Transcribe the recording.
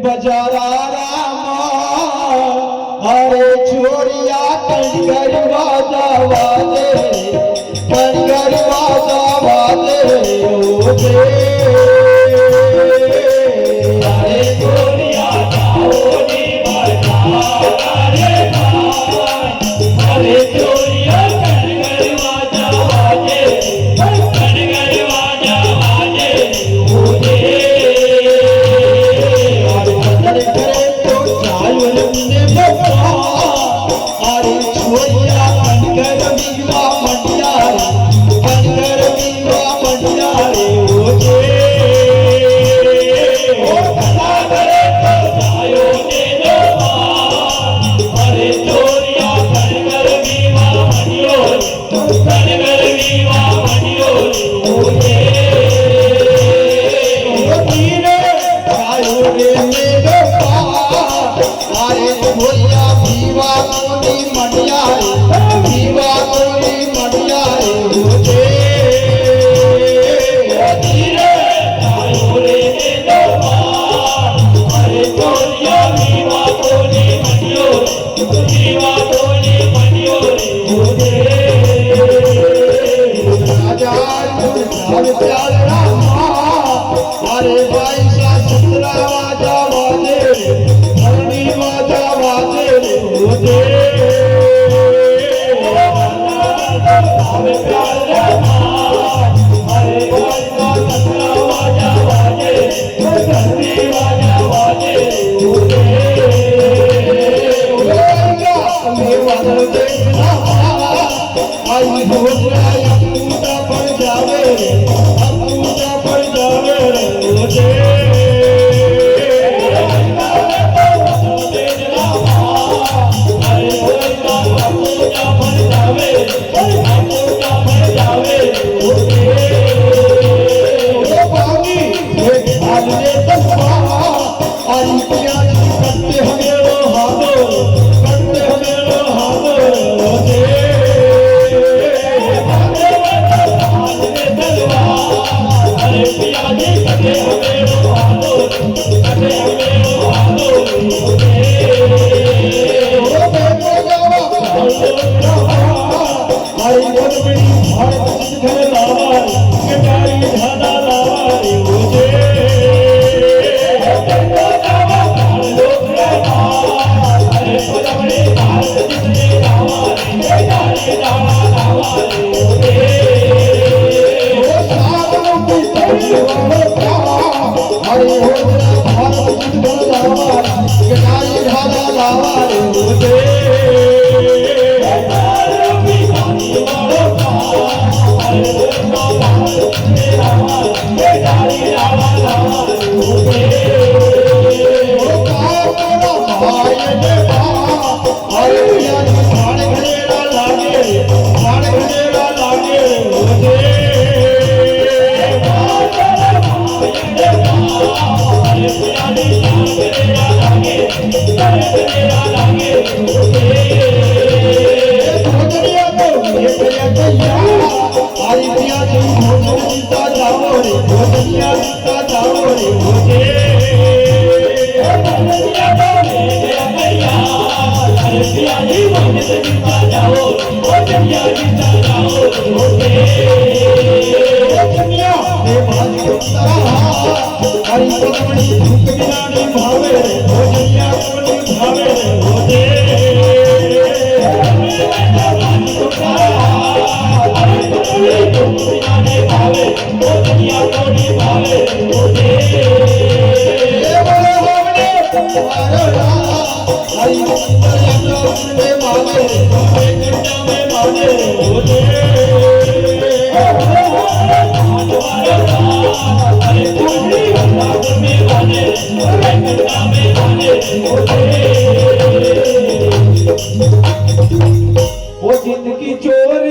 बजारा रामा अरे छोरिया कणगर बाजा वाले कणगर बाजा वाले ओजे अरे छोरिया काओनी बजा रे भाई अरे छोरिया कणगर बाजा वाले कणगर बाजा वाले ओजे अरे छोरिया कणगर बीवा मंडिया कणगर बीवा मंडिया ओजे ओ कला करे तो जायो ने लो अरे छोरिया कणगर बीवा मंडियो कणगर बीवा मंडियो ओजे तीरे आयो रे मेरे अरे छोरिया बीवा कोनी मंडिया बीवा कोनी मंडिया ओजे धीरे आयो रे लो अरे छोरिया बीवा कोनी मंडियो बीवा कोनी मंडियो ओजे प्यार रामा अरे बाईसा 17 वाजा वाजे धरणी वाजा वाजे ओजे अरे प्यार अरे बाजा 17 वाजा वाजे धरती वाजा वाजे ओजे आई भोजरा पूजा पर जावे ओजे अरे